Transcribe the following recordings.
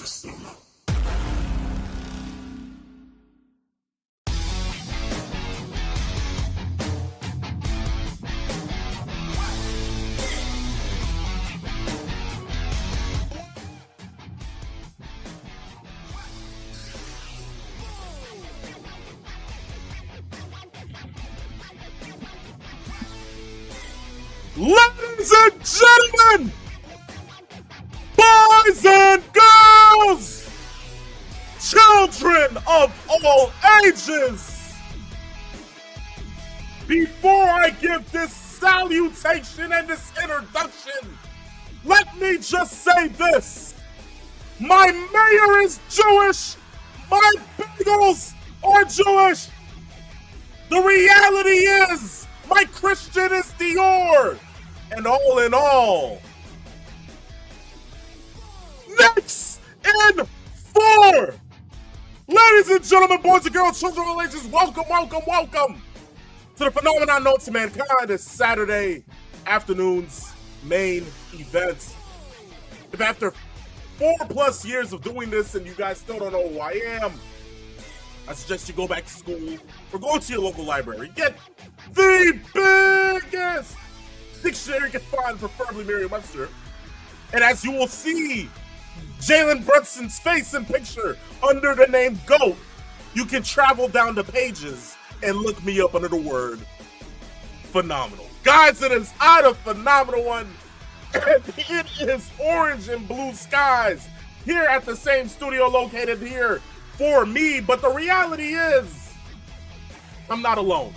system. Ladies and gentlemen, boys and girls, children of all ages, before I give this salutation and this introduction, let me just say this. My mayor is Jewish. My bagels are Jewish. The reality is, my Christian is Dior. And all in all, Knicks in 4. Ladies and gentlemen, boys and girls, children of all ages, welcome to the phenomenon known to mankind as Saturday afternoon's main event. If after 4+ years of doing this and you guys still don't know who I am, I suggest you go back to school or go to your local library. Get the biggest dictionary you can find, preferably Merriam-Webster. And as you will see, Jalen Brunson's face and picture under the name GOAT, you can travel down the pages and look me up under the word phenomenal. Guys, it is I, the phenomenal one, and it is orange and blue skies here at the same studio located here for me. But the reality is, I'm not alone.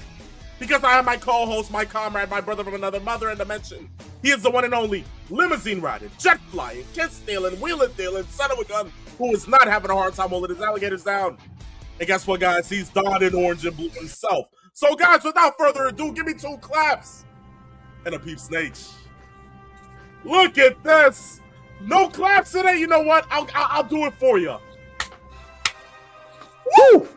Because I have my co-host, my comrade, my brother from another mother and dimension. He is the one and only limousine riding, jet flying, kiss stealing, wheeling dealing, son of a gun, who is not having a hard time holding his alligators down. And guess what, guys? He's donned in orange and blue himself. So, guys, without further ado, give me 2 claps and a peep snake. Look at this. No claps today. You know what? I'll do it for you. Woo!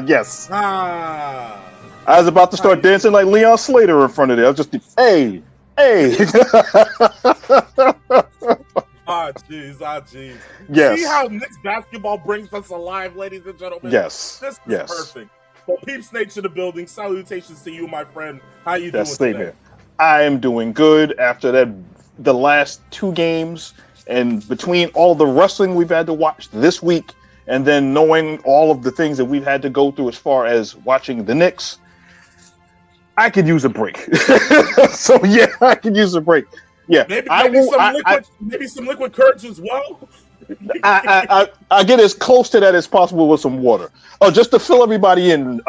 Yes. I was about to start dancing like Leon Slater in front of there. I was just, hey. Jeez. Yes. See how Knicks basketball brings us alive, ladies and gentlemen? Yes. This is perfect. Well, Peeps Nate in the building. Salutations to you, my friend. How you doing today? Here. I am doing good after the last 2 games, and between all the wrestling we've had to watch this week, and then knowing all of the things that we've had to go through as far as watching the Knicks, I could use a break. So yeah, I could use a break. Yeah, maybe some liquid courage as well. I get as close to that as possible with some water. Oh, just to fill everybody in,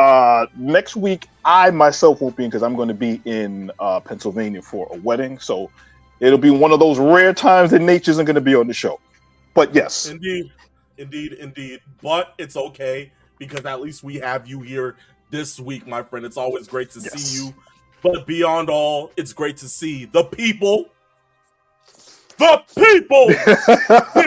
next week I myself won't be in because I'm going to be in Pennsylvania for a wedding. So it'll be one of those rare times that Nate isn't going to be on the show. But yes, Indeed. But it's okay because at least we have you here this week, my friend. It's always great to see you. But beyond all, it's great to see the people here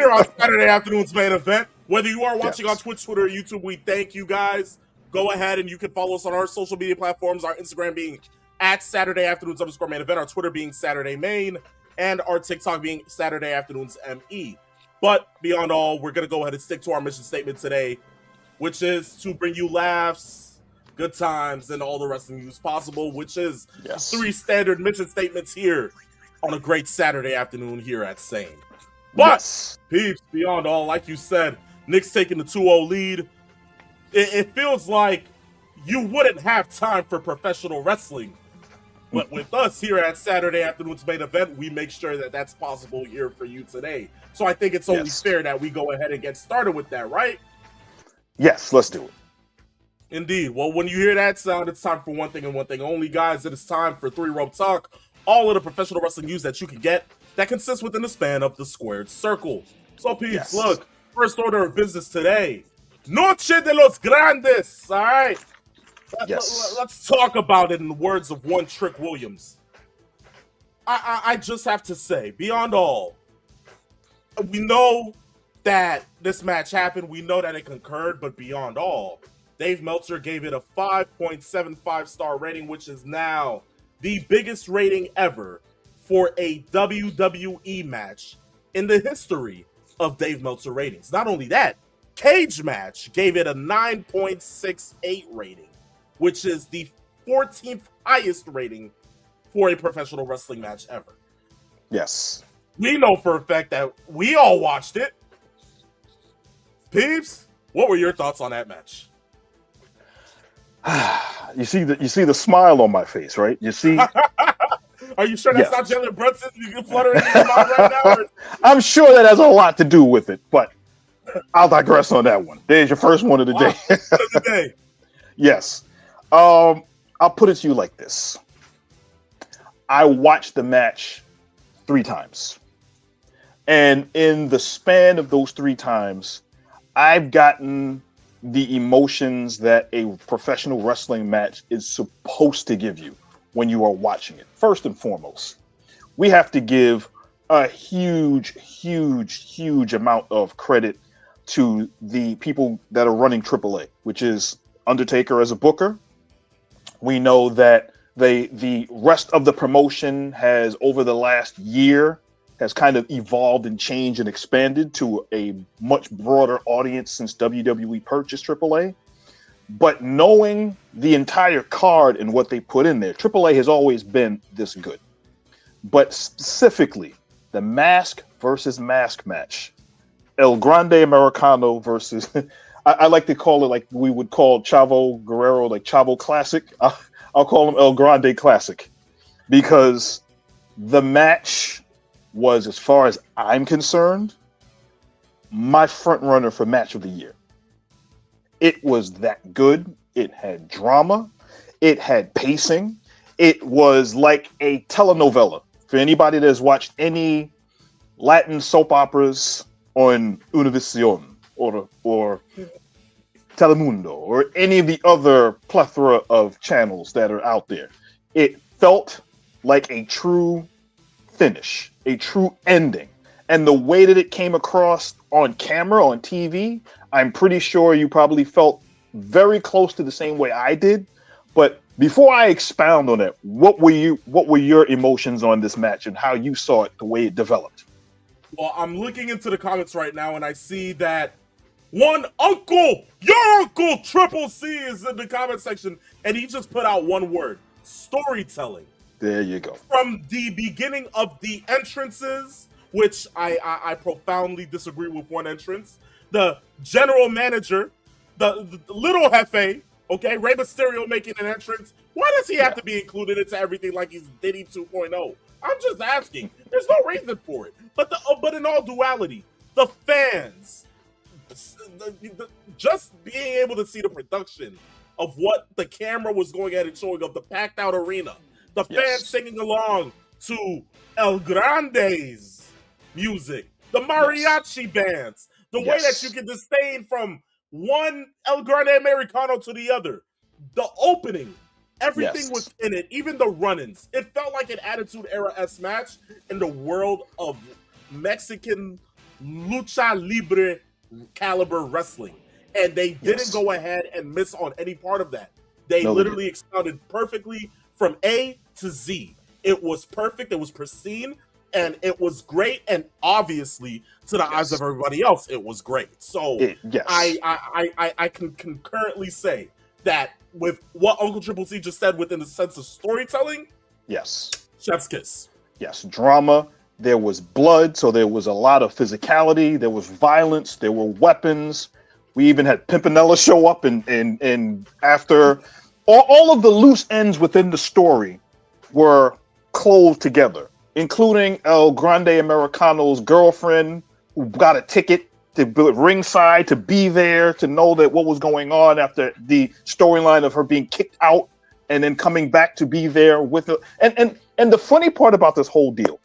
on Saturday afternoon's main event. Whether you are watching on Twitch, Twitter, or YouTube, we thank you guys. Go ahead and you can follow us on our social media platforms. Our Instagram being at Saturday afternoons _main event, our Twitter being Saturday main, and our TikTok being Saturday afternoons ME. But beyond all, we're going to go ahead and stick to our mission statement today, which is to bring you laughs, good times, and all the wrestling news possible, which is 3 standard mission statements here on a great Saturday afternoon here at Sane. But, peeps, beyond all, like you said, Knicks taking the 2-0 lead. It feels like you wouldn't have time for professional wrestling. But with us here at Saturday afternoon's main event, we make sure that that's possible here for you today. So I think it's only fair that we go ahead and get started with that, right? Yes, let's do it. Indeed. Well, when you hear that sound, it's time for one thing and one thing only, guys. It is time for 3 Rope Talk. All of the professional wrestling news that you can get that consists within the span of the squared circle. So, peeps, look, first order of business today. Noche de los Grandes, all right? Let's talk about it in the words of one Trick Williams. I just have to say, beyond all, we know that this match happened. We know that it concurred, but beyond all, Dave Meltzer gave it a 5.75 star rating, which is now the biggest rating ever for a WWE match in the history of Dave Meltzer ratings. Not only that, Cage Match gave it a 9.68 rating, which is the 14th highest rating for a professional wrestling match ever. Yes. We know for a fact that we all watched it. Peeps, what were your thoughts on that match? You see the smile on my face, right? You see. Are you sure that's not Jalen Brunson? You can flutter in your mind right now. Or... I'm sure that has a lot to do with it, but I'll digress on that one. There's your first one of the day. Yes. I'll put it to you like this. I watched the match 3 times. And in the span of those 3 times, I've gotten the emotions that a professional wrestling match is supposed to give you when you are watching it. First and foremost, we have to give a huge amount of credit to the people that are running AAA, which is Undertaker as a booker. We know that the rest of the promotion has, over the last year, has kind of evolved and changed and expanded to a much broader audience since WWE purchased AAA. But knowing the entire card and what they put in there, AAA has always been this good. But specifically, the mask versus mask match, El Grande Americano versus, I like to call it like we would call Chavo Guerrero, like Chavo Classic. I'll call him El Grande Classic, because the match was, as far as I'm concerned, my front runner for match of the year. It was that good. It had drama. It had pacing. It was like a telenovela. For anybody that has watched any Latin soap operas on Univision or Telemundo or any of the other plethora of channels that are out there, it felt like a true finish, a true ending. And the way that it came across on camera, on TV, I'm pretty sure you probably felt very close to the same way I did. But before I expound on it, what were your emotions on this match and how you saw it, the way it developed? Well, I'm looking into the comments right now and I see that your uncle Triple C is in the comment section, and he just put out one word: storytelling. There you go. From the beginning of the entrances, which I profoundly disagree with one entrance. The general manager, the little Jefe, okay, Rey Mysterio making an entrance. Why does he have to be included into everything like he's Diddy 2.0? I'm just asking. There's no reason for it. But in all duality, the fans, just being able to see the production of what the camera was going at and showing of the packed out arena, the fans singing along to El Grande's music, the mariachi bands, the way that you can disdain from one El Grande Americano to the other, the opening, everything was in it, even the run-ins. It felt like an Attitude Era-esque match in the world of Mexican lucha libre caliber wrestling. And they didn't go ahead and miss on any part of that. They literally expounded perfectly from A to Z. It was perfect, it was pristine, and it was great, and obviously, to the eyes of everybody else, it was great. So I can concurrently say that with what Uncle Triple C just said within the sense of storytelling, chef's kiss. Yes, drama. There was blood, so there was a lot of physicality. There was violence. There were weapons. We even had Pimpinella show up, and after all of the loose ends within the story were closed together, including El Grande Americano's girlfriend, who got a ticket to be ringside, to be there, to know that what was going on after the storyline of her being kicked out and then coming back to be there with her. And the funny part about this whole deal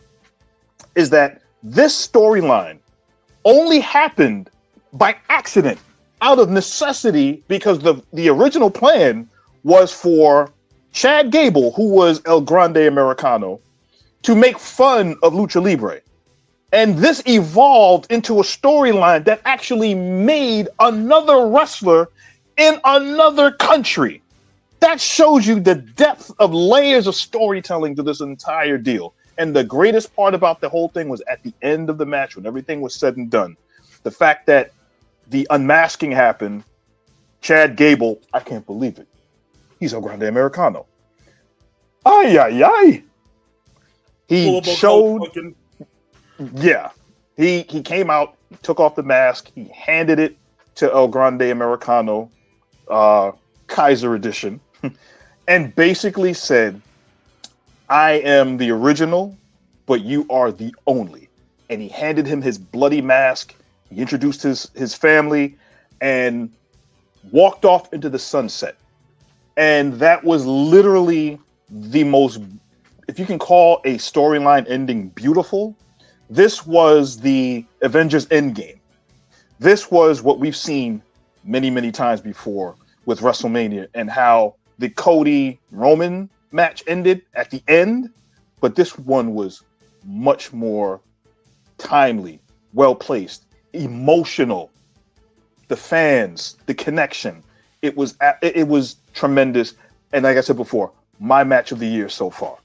is that this storyline only happened by accident, out of necessity, because the original plan was for Chad Gable, who was El Grande Americano, to make fun of Lucha Libre. And this evolved into a storyline that actually made another wrestler in another country. That shows you the depth of layers of storytelling to this entire deal. And the greatest part about the whole thing was at the end of the match, when everything was said and done, the fact that the unmasking happened. Chad Gable, I can't believe it. He's El Grande Americano. Ay, ay, ay. He showed, yeah. He came out, took off the mask, he handed it to El Grande Americano, Kaiser edition, and basically said, I am the original, but you are the only. And he handed him his bloody mask. He introduced his family and walked off into the sunset. And that was literally the most, if you can call a storyline ending beautiful, this was the Avengers Endgame. This was what we've seen many, many times before with WrestleMania and how the Cody Roman match ended at the end. But this one was much more timely, well placed, emotional. The fans, the connection, it was tremendous. And like I said before, my match of the year so far.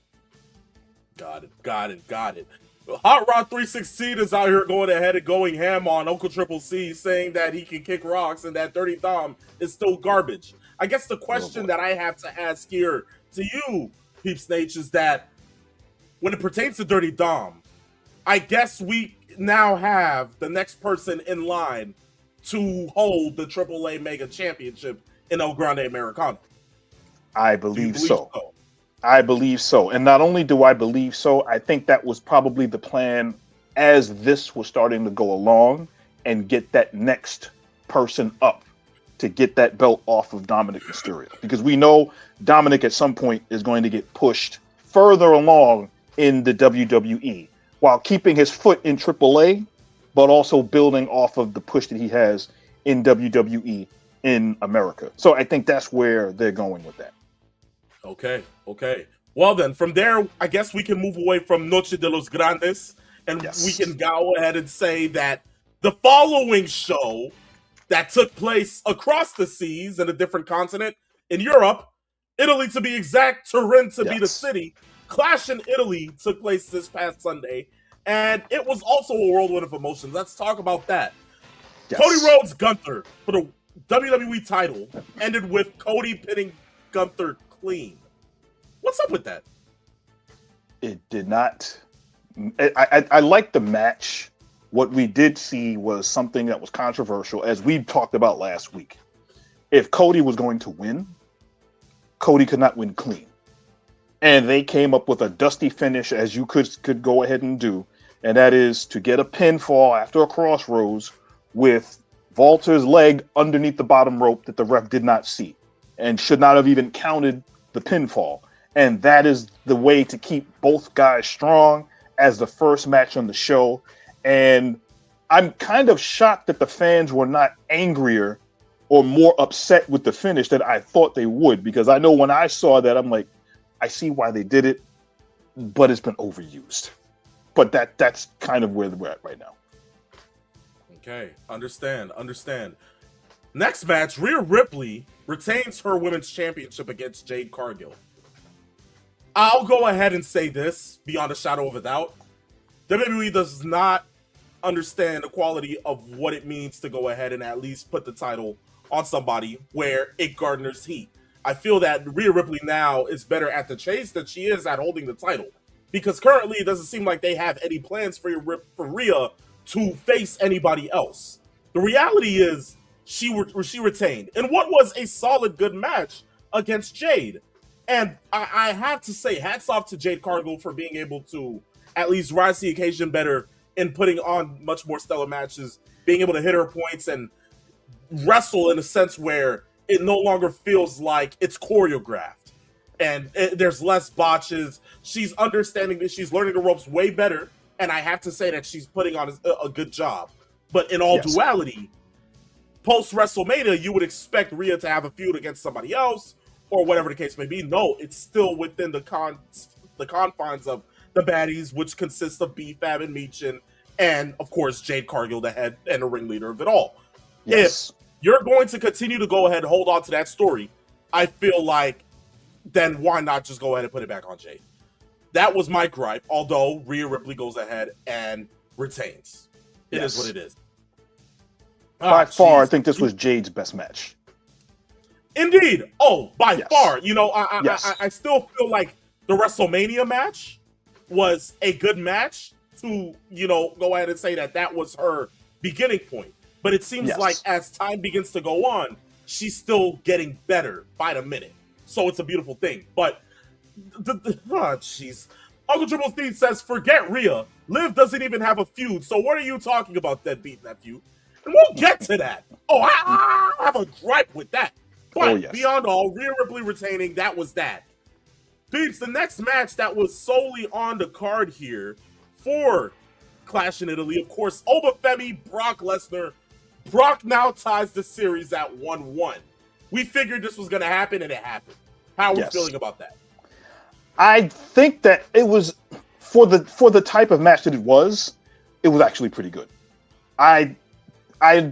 Got it. Hot Rod 316 is out here going ahead and going ham on Uncle Triple C, saying that he can kick rocks and that Dirty Dom is still garbage. I guess the question that I have to ask here to you, Peeps Nate, is that when it pertains to Dirty Dom, I guess we now have the next person in line to hold the AAA Mega Championship in El Grande Americano. I believe so. I believe so. And not only do I believe so, I think that was probably the plan as this was starting to go along and get that next person up to get that belt off of Dominic Mysterio. Because we know Dominic at some point is going to get pushed further along in the WWE while keeping his foot in AAA, but also building off of the push that he has in WWE in America. So I think that's where they're going with that. Okay. Well then, from there, I guess we can move away from Noche de los Grandes, and we can go ahead and say that the following show that took place across the seas in a different continent, in Europe, Italy to be exact, Turin to be the city, Clash in Italy took place this past Sunday, and it was also a whirlwind of emotions. Let's talk about that. Yes. Cody Rhodes Gunther for the WWE title ended with Cody pinning Gunther clean. What's up with that? It did not. I like the match. What we did see was something that was controversial, as we talked about last week. If Cody was going to win, Cody could not win clean. And they came up with a dusty finish, as you could go ahead and do, and that is to get a pinfall after a crossroads with Walter's leg underneath the bottom rope that the ref did not see and should not have even counted the pinfall. And that is the way to keep both guys strong as the first match on the show. And I'm kind of shocked that the fans were not angrier or more upset with the finish than I thought they would, because I know when I saw that, I'm like, I see why they did it, but it's been overused. But that's kind of where we're at right now. Okay, understand. Next match, Rhea Ripley retains her women's championship against Jade Cargill. I'll go ahead and say this, beyond a shadow of a doubt. WWE does not understand the quality of what it means to go ahead and at least put the title on somebody where it garners heat. I feel that Rhea Ripley now is better at the chase than she is at holding the title. Because currently it doesn't seem like they have any plans for Rhea to face anybody else. The reality is she retained in what was a solid good match against Jade. And I have to say, hats off to Jade Cargill for being able to at least rise to the occasion better in putting on much more stellar matches, being able to hit her points and wrestle in a sense where it no longer feels like it's choreographed. And there's less botches. She's understanding that she's learning the ropes way better. And I have to say that she's putting on a good job. But in all duality, post-WrestleMania, you would expect Rhea to have a feud against somebody else or whatever the case may be. No, it's still within the confines of the baddies, which consists of B-Fab and Michin, and, of course, Jade Cargill, the head and the ringleader of it all. Yes. If you're going to continue to go ahead and hold on to that story, I feel like then why not just go ahead and put it back on Jade? that was my gripe. Although Rhea Ripley goes ahead and retains, it is what it is. By far, I think this was Jade's best match. Indeed. Oh, by far. You know, I still feel like the WrestleMania match was a good match to, you know, go ahead and say that that was her beginning point. But it seems like as time begins to go on, she's still getting better by the minute. So it's a beautiful thing. But, jeez. Uncle Triple Steve says, forget Rhea. Liv doesn't even have a feud. So what are you talking about, deadbeat nephew? And we'll get to that. Oh, I have a gripe with that. But beyond all, Rhea Ripley retaining, that was that. Beeps, the next match that was solely on the card here for Clash in Italy, of course, Obafemi, Brock Lesnar. Brock now ties the series at 1-1. We figured this was going to happen, and it happened. How are we feeling about that? I think that it was, for the type of match that it was actually pretty good. I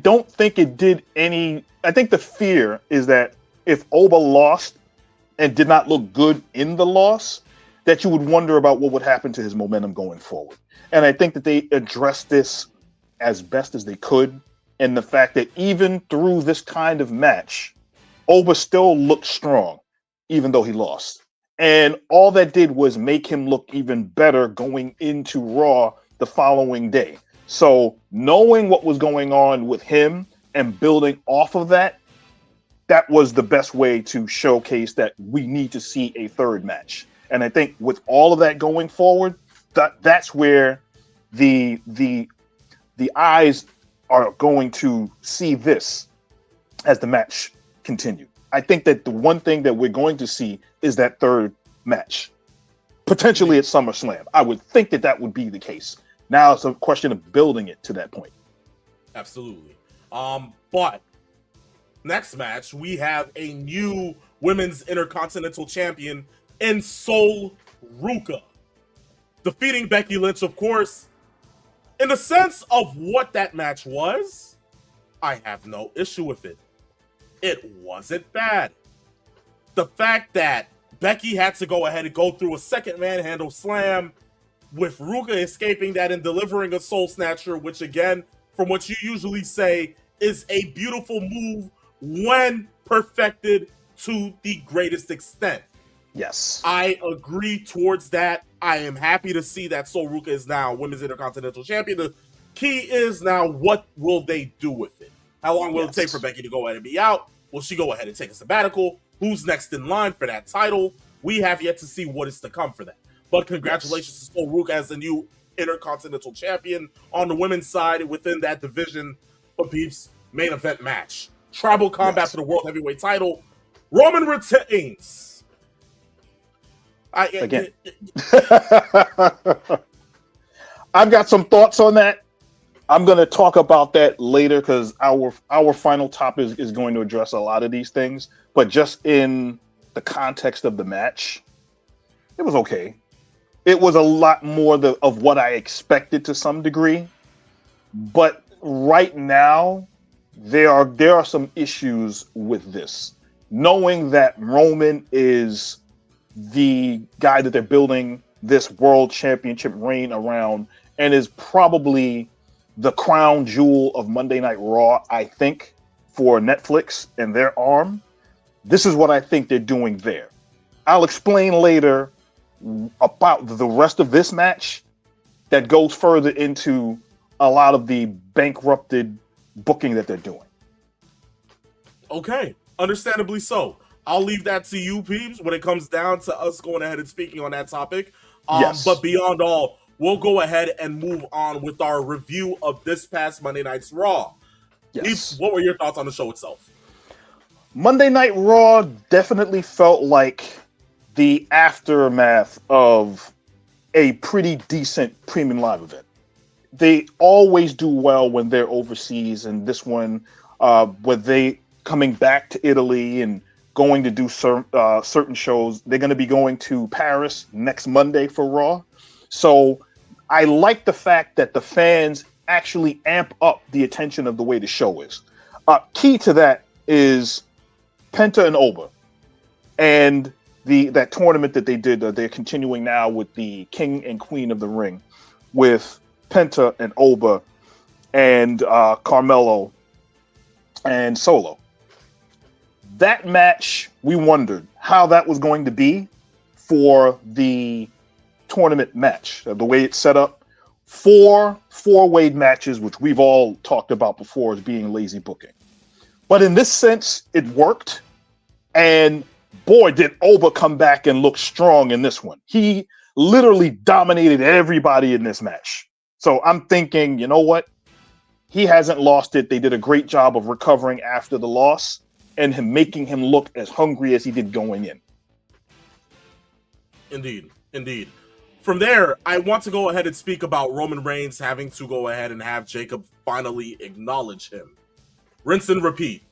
don't think it did any. I think the fear is that if Oba lost and did not look good in the loss, that you would wonder about what would happen to his momentum going forward. And I think that they addressed this as best as they could. And the fact that even through this kind of match, Oba still looked strong, even though he lost. And all that did was make him look even better going into Raw the following day. So knowing what was going on with him and building off of that, that was the best way to showcase that we need to see a third match. And I think with all of that going forward, that's where the eyes are going to see this as the match continued. I think that the one thing that we're going to see is that third match, potentially at SummerSlam. I would think that that would be the case. Now it's a question of building it to that point. Absolutely. But next match, we have a new Women's Intercontinental Champion in Sol Ruca, defeating Becky Lynch, of course. In the sense of what that match was, I have no issue with it. It wasn't bad. The fact that Becky had to go ahead and go through a second manhandle slam with Ruka escaping that and delivering a soul snatcher, which again, from what you usually say, is a beautiful move when perfected to the greatest extent. Yes. I agree towards that. I am happy to see that Sol Ruca is now Women's Intercontinental Champion. The key is now, what will they do with it? How long will it take for Becky to go ahead and be out? Will she go ahead and take a sabbatical? Who's next in line for that title? We have yet to see what is to come for that. But congratulations to Sol Ruca as the new Intercontinental Champion on the women's side within that division. But Peeps, main event match. Tribal combat for the World Heavyweight title. Roman retains. Again. I've got some thoughts on that. I'm going to talk about that later because our final topic is going to address a lot of these things. But just in the context of the match, it was okay. It was a lot more of what I expected to some degree. But right now, there are some issues with this. Knowing that Roman is the guy that they're building this world championship reign around and is probably the crown jewel of Monday Night Raw, I think, for Netflix and their arm. This is what I think they're doing there. I'll explain later about the rest of this match that goes further into a lot of the bankrupted booking that they're doing. Okay, understandably so. I'll leave that to you, Peeps, when it comes down to us going ahead and speaking on that topic. But beyond all, we'll go ahead and move on with our review of this past Monday Night's Raw. Yes. Peeps, what were your thoughts on the show itself? Monday Night Raw definitely felt like the aftermath of a pretty decent premium live event. They always do well when they're overseas, and this one, with they coming back to Italy and going to do certain shows. They're going to be going to Paris next Monday for Raw. So I like the fact that the fans actually amp up the attention of the way the show is. Key to that is Penta and Oba. And that tournament that they did. They're continuing now with the King and Queen of the Ring, with Penta and Oba and Carmelo and Solo. That match, we wondered how that was going to be for the tournament match. The way it's set up, four-way matches, which we've all talked about before as being lazy booking. But in this sense, it worked. And boy, did Oba come back and look strong in this one. He literally dominated everybody in this match. So I'm thinking, you know what? He hasn't lost it. They did a great job of recovering after the loss and making him look as hungry as he did going in. Indeed. From there, I want to go ahead and speak about Roman Reigns having to go ahead and have Jacob finally acknowledge him. Rinse and repeat.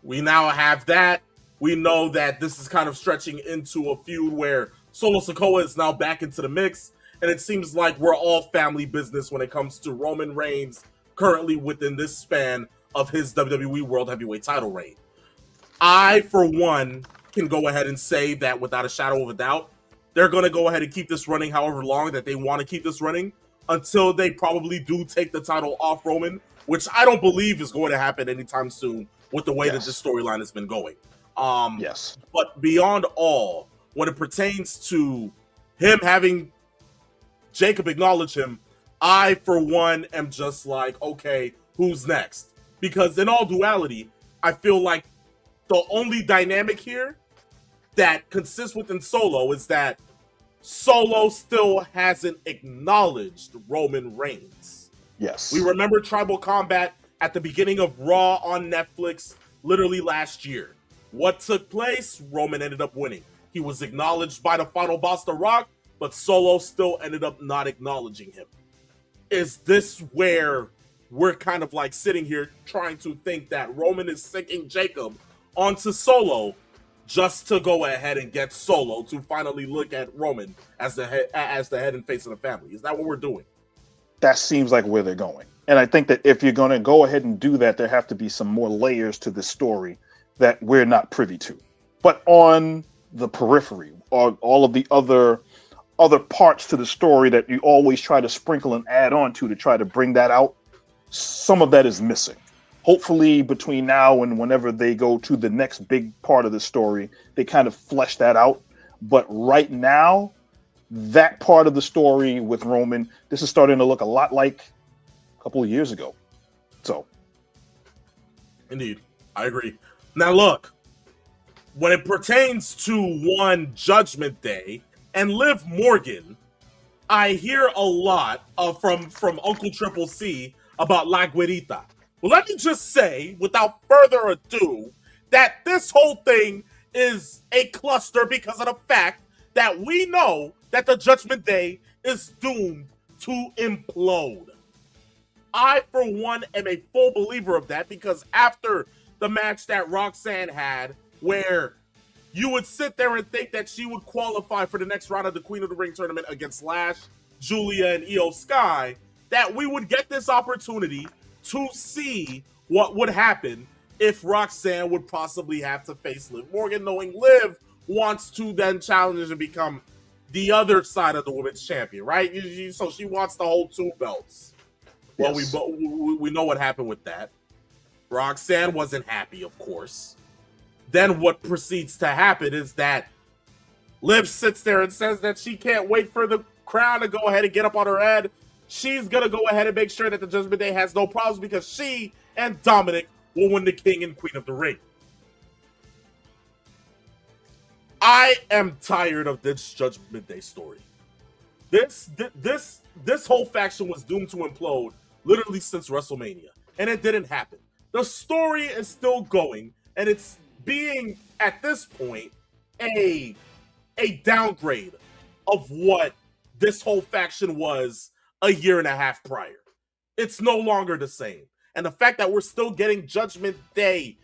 We now have that. We know that this is kind of stretching into a feud where Solo Sikoa is now back into the mix, and it seems like we're all family business when it comes to Roman Reigns currently within this span of his WWE World Heavyweight title reign. I, for one, can go ahead and say that without a shadow of a doubt, they're going to go ahead and keep this running however long that they want to keep this running until they probably do take the title off Roman, which I don't believe is going to happen anytime soon with the way that this storyline has been going. Yes. But beyond all, when it pertains to him having Jacob acknowledge him, I, for one, am just like, okay, who's next? Because in all duality, I feel like the only dynamic here that consists within Solo is that Solo still hasn't acknowledged Roman Reigns. Yes. We remember Tribal Combat at the beginning of Raw on Netflix literally last year. What took place? Roman ended up winning. He was acknowledged by the final boss, The Rock, but Solo still ended up not acknowledging him. Is this where we're kind of like sitting here trying to think that Roman is sinking Jacob onto Solo just to go ahead and get Solo to finally look at Roman as the head and face of the family? Is that what we're doing? That seems like where they're going. And I think that if you're going to go ahead and do that, there have to be some more layers to the story that we're not privy to. But on the periphery, or all of the other parts to the story that you always try to sprinkle and add on to try to bring that out, some of that is missing. Hopefully between now and whenever they go to the next big part of the story, they kind of flesh that out. But right now, that part of the story with Roman, this is starting to look a lot like a couple of years ago. So. Indeed. I agree. Now look, when it pertains to one Judgment Day and Liv Morgan, I hear a lot from Uncle Triple C about La Guerita. Well, let me just say, without further ado, that this whole thing is a cluster because of the fact that we know that the Judgment Day is doomed to implode. I, for one, am a full believer of that because after the match that Roxanne had, where you would sit there and think that she would qualify for the next round of the Queen of the Ring tournament against Lash, Julia, and Io Sky, that we would get this opportunity to see what would happen if Roxanne would possibly have to face Liv Morgan, knowing Liv wants to then challenge and become the other side of the women's champion, right? So she wants to hold two belts. Well, yes. we know what happened with that. Roxanne wasn't happy, of course. Then what proceeds to happen is that Liv sits there and says that she can't wait for the crown to go ahead and get up on her head. She's going to go ahead and make sure that the Judgment Day has no problems because she and Dominic will win the King and Queen of the Ring. I am tired of this Judgment Day story. This whole faction was doomed to implode literally since WrestleMania, and it didn't happen. The story is still going, and it's being, at this point, a downgrade of what this whole faction was a year and a half prior. It's no longer the same. And the fact that we're still getting Judgment Day,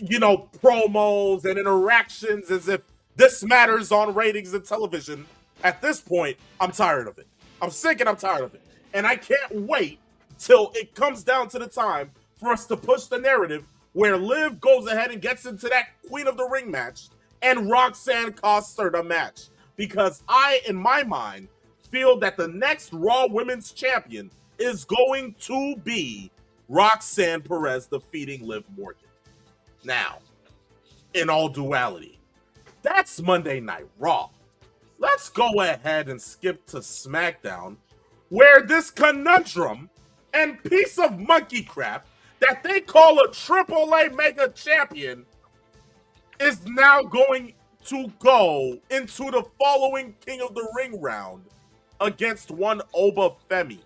promos and interactions as if this matters on ratings and television, at this point, I'm tired of it. I'm sick and I'm tired of it. And I can't wait till it comes down to the time for us to push the narrative where Liv goes ahead and gets into that Queen of the Ring match and Roxanne costs her the match. Because I, in my mind, feel that the next Raw Women's Champion is going to be Roxanne Perez defeating Liv Morgan. Now, in all duality, that's Monday Night Raw. Let's go ahead and skip to SmackDown, where this conundrum and piece of monkey crap that they call a AAA Mega Champion is now going to go into the following King of the Ring round against one Oba Femi.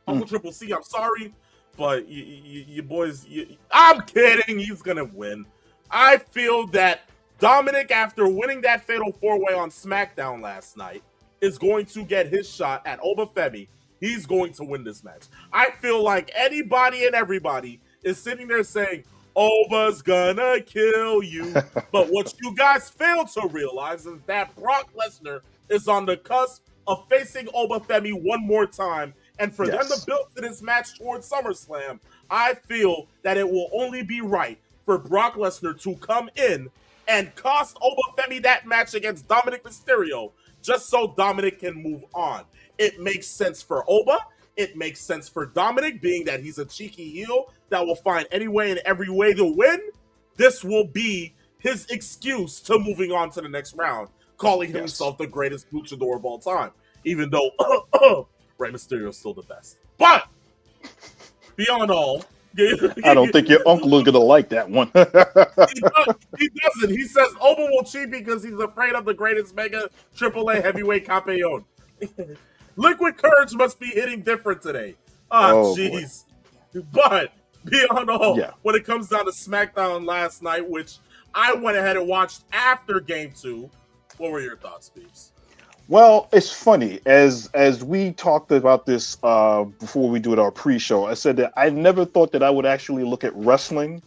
Uncle Triple C, I'm sorry, but you boys, I'm kidding. He's going to win. I feel that Dominic, after winning that Fatal 4-Way on SmackDown last night, is going to get his shot at Oba Femi. He's going to win this match. I feel like anybody and everybody is sitting there saying, Oba's gonna kill you. But what you guys fail to realize is that Brock Lesnar is on the cusp of facing Oba Femi one more time. And for them to build to this match towards SummerSlam, I feel that it will only be right for Brock Lesnar to come in and cost Oba Femi that match against Dominic Mysterio, just so Dominic can move on. It makes sense for Oba. It makes sense for Dominic, being that he's a cheeky heel that will find any way and every way to win. This will be his excuse to moving on to the next round, calling himself the greatest luchador of all time, even though Rey Mysterio is still the best. But beyond all, I don't think your uncle is gonna like that one. he doesn't. He says Oba will cheat because he's afraid of the greatest Mega AAA Heavyweight Campeon. Liquid Courage must be hitting different today. Oh, jeez. But beyond all, when it comes down to SmackDown last night, which I went ahead and watched after Game 2, what were your thoughts, Beeps? Well, it's funny. As we talked about this before we do our pre-show, I said that I never thought that I would actually look at wrestling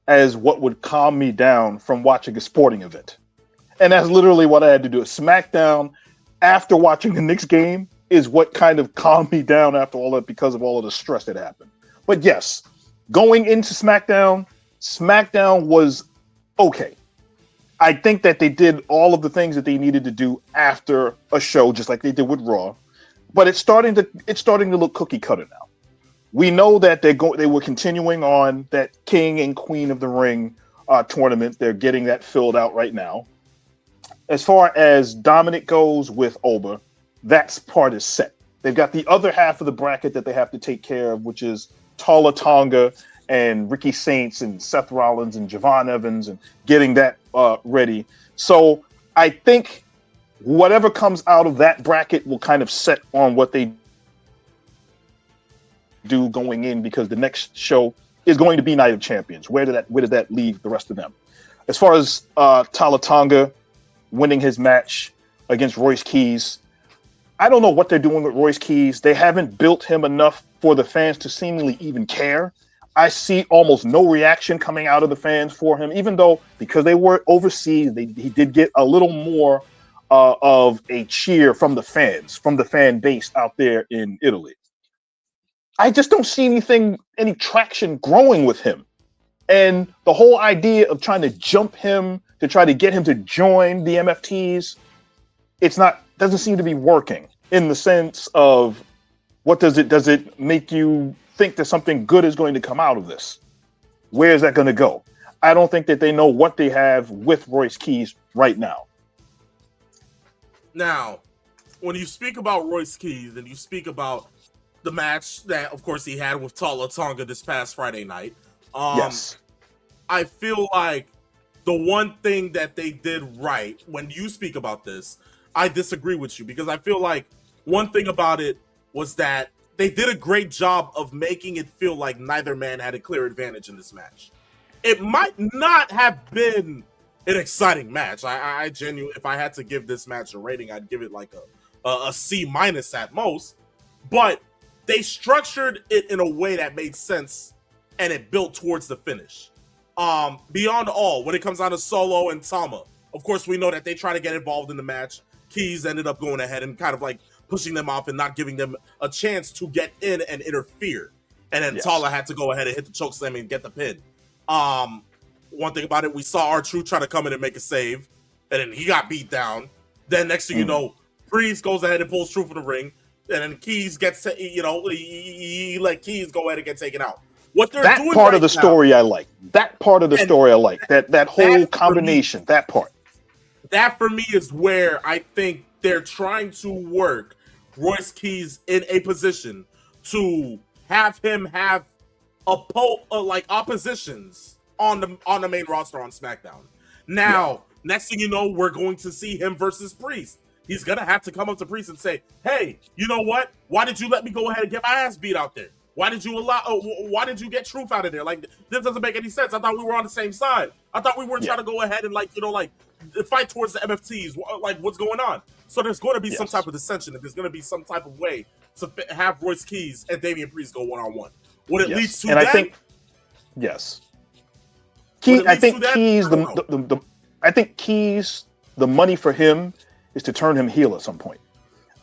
as what would calm me down from watching a sporting event. And that's literally what I had to do. SmackDown, after watching the Knicks game, is what kind of calmed me down after all that because of all of the stress that happened. But yes, going into SmackDown was okay. I think that they did all of the things that they needed to do after a show, just like they did with Raw. But it's starting to look cookie cutter now. We know that they were continuing on that King and Queen of the Ring tournament. They're getting that filled out right now. As far as Dominic goes with Oba, that part is set. They've got the other half of the bracket that they have to take care of, which is Tala Tonga and Ricky Saints and Seth Rollins and Javon Evans, and getting that ready. So I think whatever comes out of that bracket will kind of set on what they do going in, because the next show is going to be Night of Champions. Where did that leave the rest of them? As far as Tala Tonga winning his match against Royce Keys, I don't know what they're doing with Royce Keys. They haven't built him enough for the fans to seemingly even care. I see almost no reaction coming out of the fans for him, even though because they were overseas, he did get a little more of a cheer from the fans, from the fan base out there in Italy. I just don't see any traction growing with him. And the whole idea of trying to jump him to try to get him to join the MFTs, doesn't seem to be working in the sense of does it make you think that something good is going to come out of this? Where is that going to go? I don't think that they know what they have with Royce Keys right now. Now, when you speak about Royce Keys and you speak about the match that, of course, he had with Tala Tonga this past Friday night, yes, I feel like the one thing that they did right, when you speak about this, I disagree with you, because I feel like one thing about it was that they did a great job of making it feel like neither man had a clear advantage in this match. It might not have been an exciting match. I genuinely, if I had to give this match a rating, I'd give it like a C- at most. But they structured it in a way that made sense, and it built towards the finish. Beyond all, when it comes down to Solo and Tama, of course, we know that they try to get involved in the match. Keys ended up going ahead and kind of like pushing them off and not giving them a chance to get in and interfere. And then Tala had to go ahead and hit the chokeslam and get the pin. one thing about it, we saw R-Truth try to come in and make a save, and then he got beat down. Then next thing you know, Priest goes ahead and pulls Truth in the ring, and then Keys gets, he let Keys go ahead and get taken out. What they're doing part of the story I like. That part of the story I like. That whole combination, that part. That for me is where I think they're trying to work Royce Keys in a position to have him have oppositions on the main roster on SmackDown. Now, next thing you know, we're going to see him versus Priest. He's gonna have to come up to Priest and say, "Hey, you know what? Why did you let me go ahead and get my ass beat out there? Why did you why did you get Truth out of there? Like, this doesn't make any sense. I thought we were on the same side. I thought we weren't trying to go ahead and fight towards the MFTs. Like, what's going on?" So there's going to be some type of dissension, and there's going to be some type of way to have Royce Keys and Damian Priest go one-on-one. What it leads to, and I think, Keys, the money for him is to turn him heel at some point.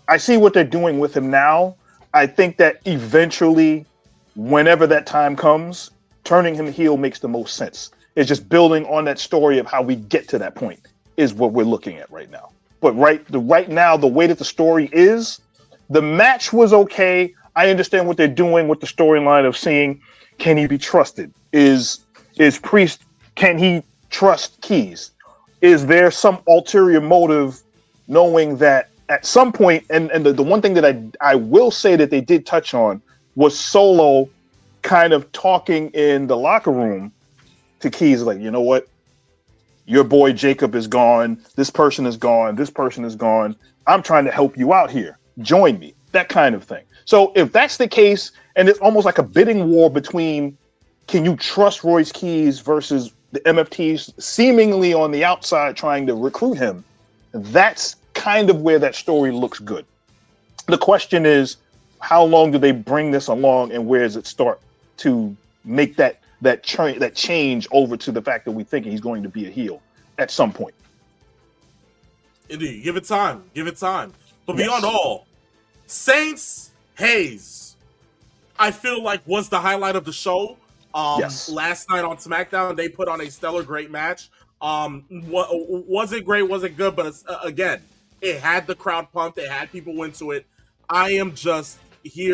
I see what they're doing with him now. I think that eventually, whenever that time comes, turning him heel makes the most sense. It's just building on that story of how we get to that point is what we're looking at right now. But right now, the way that the story is, the match was okay. I understand what they're doing with the storyline of seeing, can he be trusted? Is Priest, can he trust Keys? Is there some ulterior motive, knowing that at some point, and the one thing that I will say that they did touch on was Solo kind of talking in the locker room to Keys, like, you know what? Your boy Jacob is gone. This person is gone. This person is gone. I'm trying to help you out here. Join me. That kind of thing. So if that's the case, and it's almost like a bidding war between, can you trust Royce Keys versus the MFTs seemingly on the outside trying to recruit him, that's kind of where that story looks good. The question is, how long do they bring this along, and where does it start to make that change over to the fact that we think he's going to be a heel at some point? Indeed, give it time. But beyond all, Saints Hayes, I feel like, was the highlight of the show. Last night on SmackDown, they put on a stellar, great match. Was it great? Was it good? But again, it had the crowd pumped. It had people into it. I am just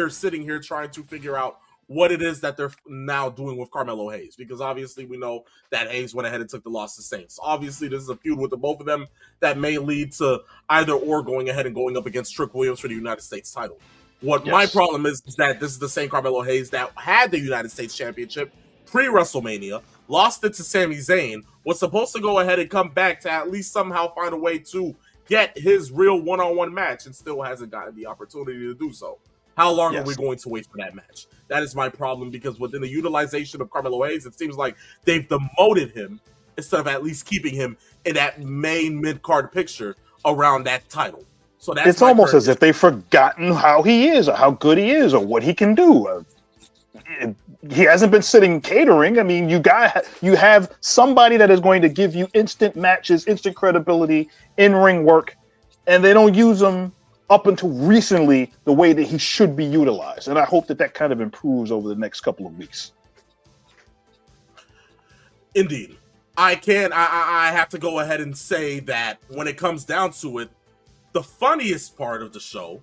sitting here trying to figure out what it is that they're now doing with Carmelo Hayes, because obviously we know that Hayes went ahead and took the loss to Saints. Obviously, this is a feud with the both of them that may lead to either or going ahead and going up against Trick Williams for the United States title. My problem is that this is the same Carmelo Hayes that had the United States Championship pre-WrestleMania, lost it to Sami Zayn, was supposed to go ahead and come back to at least somehow find a way to get his real one-on-one match, and still hasn't gotten the opportunity to do so. How long are we going to wait for that match? That is my problem, because within the utilization of Carmelo Hayes, it seems like they've demoted him instead of at least keeping him in that main mid-card picture around that title. So that's it's almost as if they've forgotten how he is, or how good he is, or what he can do. He hasn't been sitting catering. I mean, you have somebody that is going to give you instant matches, instant credibility, in-ring work, and they don't use him up until recently the way that he should be utilized. And I hope that kind of improves over the next couple of weeks. Indeed. I have to go ahead and say that when it comes down to it, the funniest part of the show,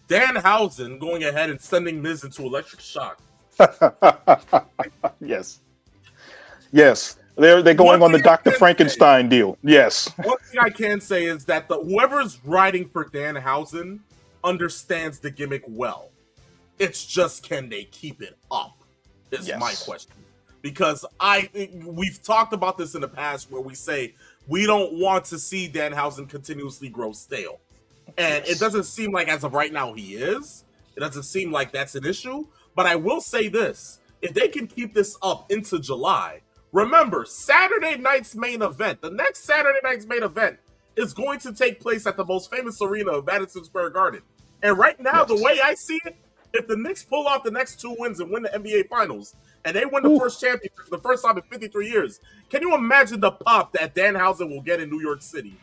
Danhausen going ahead and sending Miz into electric shock. Yes. They're going on the Dr. Frankenstein deal. Yes. One thing I can say is that whoever's writing for Danhausen understands the gimmick well. It's just, can they keep it up? Is my question. Because we've talked about this in the past, where we say we don't want to see Danhausen continuously grow stale. And it doesn't seem like, as of right now, he is. It doesn't seem like that's an issue. But I will say this. If they can keep this up into July, remember, Saturday night's main event, the next Saturday night's main event, is going to take place at the most famous arena of Madison Square Garden. And right now, the way I see it, if the Knicks pull off the next 2 wins and win the NBA Finals, and they win the first championship for the first time in 53 years, can you imagine the pop that Danhausen will get in New York City?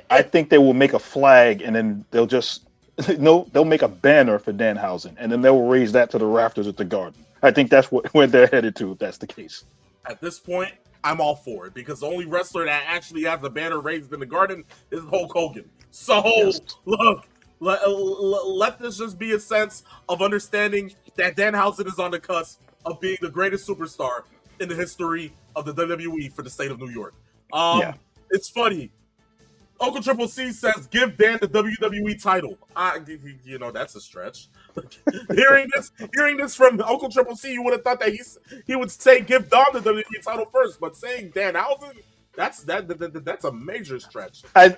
I think they will make a flag, and then they'll make a banner for Danhausen, and then they'll raise that to the rafters at the Garden. I think that's where they're headed to, if that's the case. At this point, I'm all for it because the only wrestler that actually has a banner raised in the garden is Hulk Hogan. So Yes. look, let this just be a sense of understanding that Danhausen is on the cusp of being the greatest superstar in the history of the WWE for the state of New York. Yeah. It's funny. Uncle Triple C says, "Give Dan the WWE title." That's a stretch. hearing this from Uncle Triple C, you would have thought that he would say, "Give Don the WWE title first," but saying Danhausen, that's a major stretch. I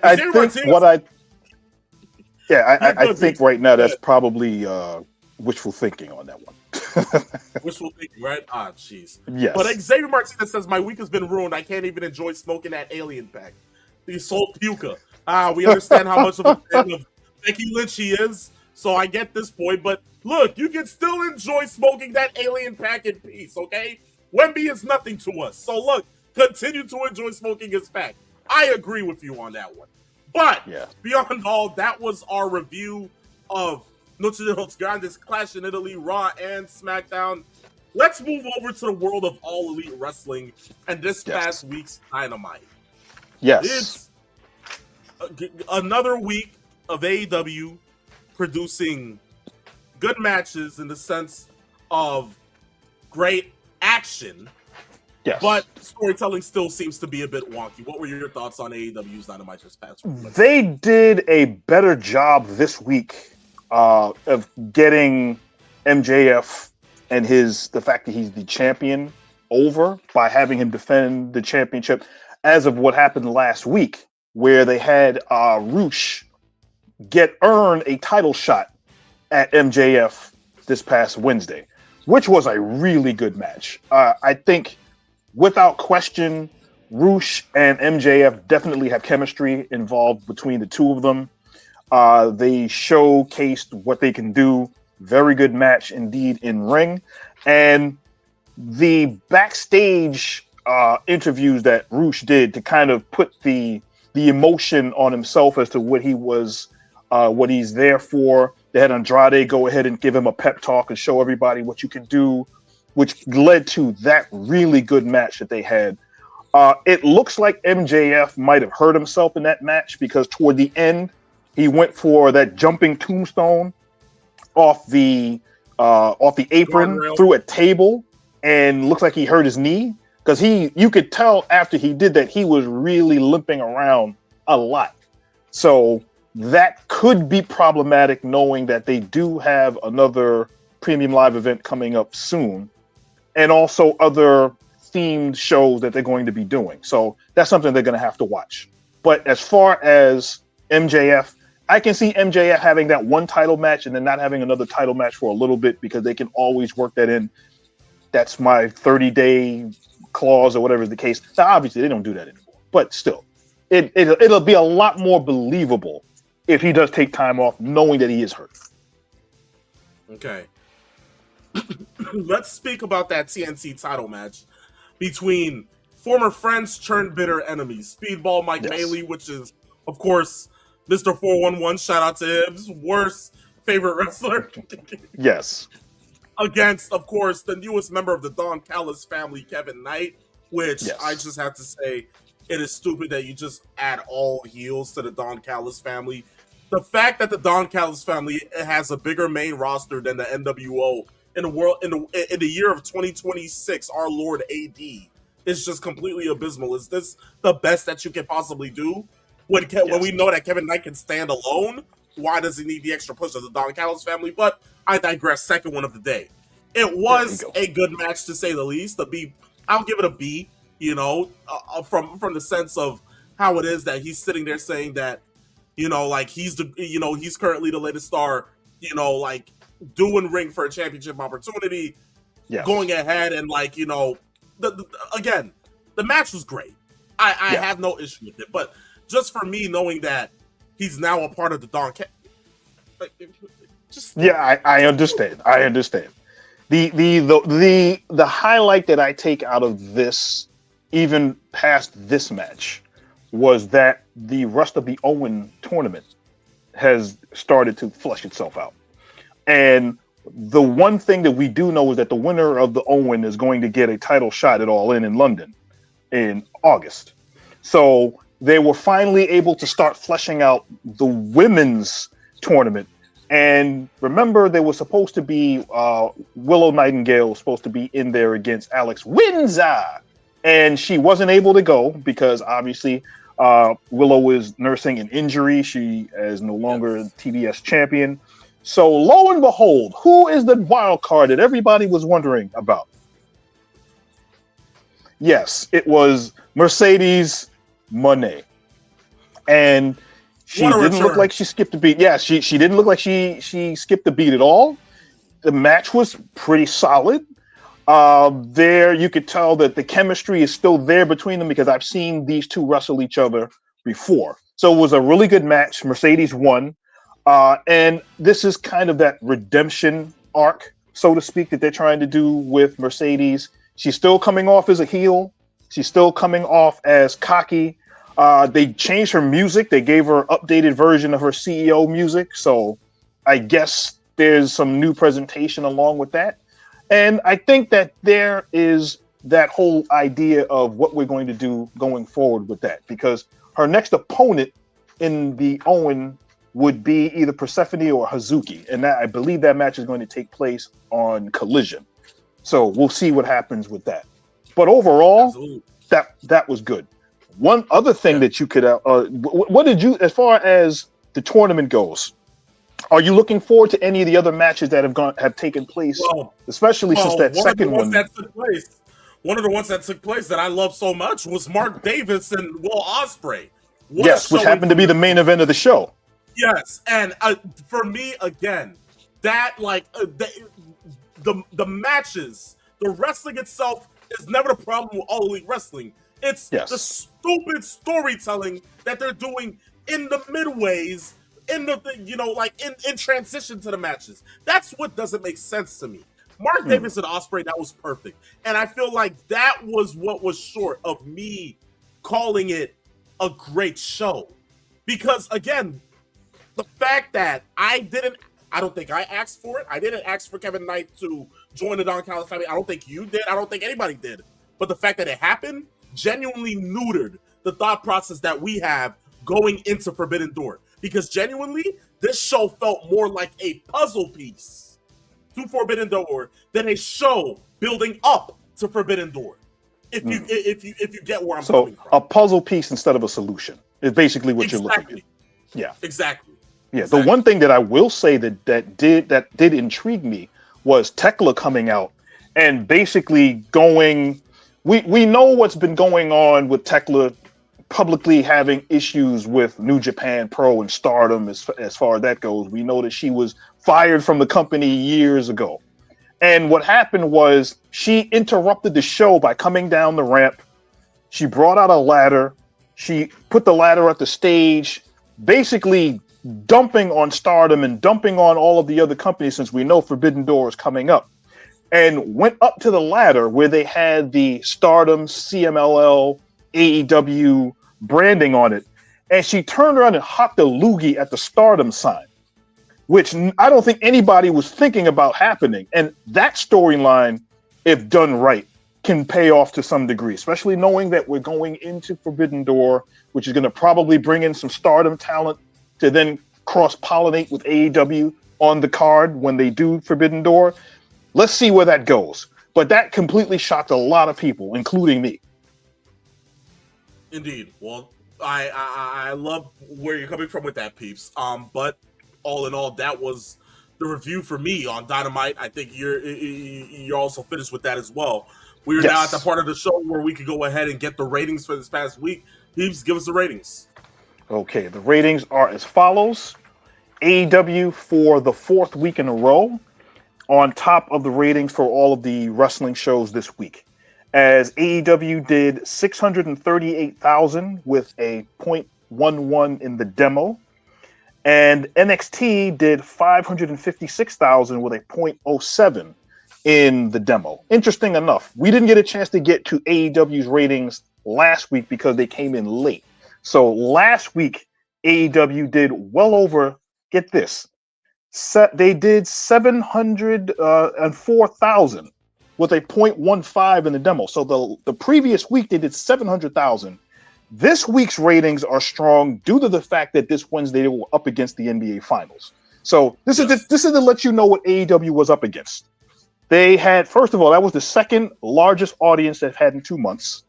think right now that's probably wishful thinking on that one. Wishful thinking, right? Ah, jeez. Yes. But Xavier Martinez says, "My week has been ruined. I can't even enjoy smoking that alien pack. He sold puka." We understand how much of a fan of Becky Lynch he is, so I get this point. But look, you can still enjoy smoking that alien pack in peace, okay? Wemby is nothing to us. So look, continue to enjoy smoking his pack. I agree with you on that one. But beyond all, that was our review of Noche de los Grandes, Clash in Italy, Raw and SmackDown. Let's move over to the world of All Elite Wrestling and this past week's Dynamite. Yes. It's another week of AEW producing good matches in the sense of great action. Yes. But storytelling still seems to be a bit wonky. What were your thoughts on AEW's Dynamite this past week? They did a better job this week of getting MJF and the fact that he's the champion over by having him defend the championship as of what happened last week, where they had Rush earn a title shot at MJF this past Wednesday, which was a really good match. I think, without question, Rush and MJF definitely have chemistry involved between the two of them. They showcased what they can do. Very good match indeed in ring. And the backstage interviews that Rush did to kind of put the emotion on himself as to what he was, what he's there for. They had Andrade go ahead and give him a pep talk and show everybody what you can do, which led to that really good match that they had. It looks like MJF might have hurt himself in that match because toward the end, he went for that jumping tombstone off the apron through a table, and looks like he hurt his knee because you could tell after he did that he was really limping around a lot. So that could be problematic, knowing that they do have another Premium Live event coming up soon, and also other themed shows that they're going to be doing. So that's something they're going to have to watch. But as far as MJF, I can see MJF having that one title match and then not having another title match for a little bit because they can always work that in. That's my 30-day clause or whatever is the case. Now, obviously, they don't do that anymore. But still, it'll be a lot more believable if he does take time off, knowing that he is hurt. Okay. Let's speak about that TNT title match between former friends turned bitter enemies. Speedball Mike Bailey, which is, of course, Mr. 411, shout out to him, worst favorite wrestler. Yes. Against, of course, the newest member of the Don Callis family, Kevin Knight, which I just have to say, it is stupid that you just add all heels to the Don Callis family. The fact that the Don Callis family has a bigger main roster than the NWO in the world in the year of 2026, our Lord AD, is just completely abysmal. Is this the best that you can possibly do? When we know that Kevin Knight can stand alone, why does he need the extra push of the Don Callis family? But I digress. Second one of the day. It was a good match, to say the least. I'll give it a B, from the sense of how it is that he's sitting there saying that, he's currently the latest star, doing ring for a championship opportunity, going ahead and again, the match was great. I have no issue with it, but just for me, knowing that he's now a part of the Don I understand. The highlight that I take out of this, even past this match, was that the rest of the Owen tournament has started to flush itself out. And the one thing that we do know is that the winner of the Owen is going to get a title shot at All In London. in August. So they were finally able to start fleshing out the women's tournament. And remember, there was supposed to be Willow Nightingale was supposed to be in there against Alex Windsor, and she wasn't able to go because obviously Willow is nursing an injury. She is no longer TBS champion. So lo and behold, who is the wild card that everybody was wondering about? Yes, it was Mercedes Moné, and she didn't look like she skipped a beat. Yeah, she didn't look like she skipped a beat at all. The match was pretty solid. There you could tell that the chemistry is still there between them because I've seen these two wrestle each other before. So it was a really good match. Mercedes won. And this is kind of that redemption arc, so to speak, that they're trying to do with Mercedes. She's still coming off as a heel. She's still coming off as cocky. They changed her music. They gave her an updated version of her CEO music. So I guess there's some new presentation along with that. And I think that there is that whole idea of what we're going to do going forward with that, because her next opponent in the Owen would be either Persephone or Hazuki. And that, I believe that match is going to take place on Collision. So we'll see what happens with that. But overall, that was good. One other thing that you could, what did you, as far as the tournament goes, are you looking forward to any of the other matches that have taken place, especially since that second one? That took place. One of the ones that took place that I love so much was Mark Davis and Will Ospreay. Yes, which happened to be the main event of the show. Yes, and for me, again, that the matches, the wrestling itself is never the problem with All Elite Wrestling. It's the stupid storytelling that they're doing in the midways, in in transition to the matches. That's what doesn't make sense to me. Mark Davis and Ospreay, that was perfect. And I feel like that was what was short of me calling it a great show. Because, again, the fact that I don't think I asked for it. I didn't ask for Kevin Knight to join the Don Callis family. I don't think you did. I don't think anybody did. But the fact that it happened genuinely neutered the thought process that we have going into Forbidden Door. Because genuinely, this show felt more like a puzzle piece to Forbidden Door than a show building up to Forbidden Door. If you get where I'm coming from. A puzzle piece instead of a solution is basically what you're looking at. Yeah. Exactly. Yeah. Exactly. The one thing that I will say that did intrigue me was Tekla coming out and basically going. We know what's been going on with Tekla publicly having issues with New Japan Pro and Stardom as far as that goes. We know that she was fired from the company years ago. And what happened was she interrupted the show by coming down the ramp. She brought out a ladder. She put the ladder at the stage, basically dumping on Stardom and dumping on all of the other companies, since we know Forbidden Door is coming up, and went up to the ladder where they had the Stardom, CMLL, AEW branding on it. And she turned around and hocked a loogie at the Stardom sign, which I don't think anybody was thinking about happening. And that storyline, if done right, can pay off to some degree, especially knowing that we're going into Forbidden Door, which is going to probably bring in some Stardom talent to then cross-pollinate with AEW on the card when they do Forbidden Door. Let's see where that goes. But that completely shocked a lot of people, including me. Indeed. Well, I love where you're coming from with that, peeps. But all in all, that was the review for me on Dynamite. I think you're also finished with that as well. We are now at the part of the show where we could go ahead and get the ratings for this past week. Peeps, give us the ratings. Okay, the ratings are as follows. AEW for the fourth week in a row on top of the ratings for all of the wrestling shows this week, as AEW did 638,000 with a 0.11 in the demo, and NXT did 556,000 with a 0.07 in the demo. Interesting enough, we didn't get a chance to get to AEW's ratings last week because they came in late. So last week, AEW did well over, get this, they did 704,000 with a 0.15 in the demo. So the previous week they did 700,000. This week's ratings are strong due to the fact that this Wednesday they were up against the NBA Finals. So this is to let you know what AEW was up against. They had, first of all, that was the second largest audience they've had in 2 months.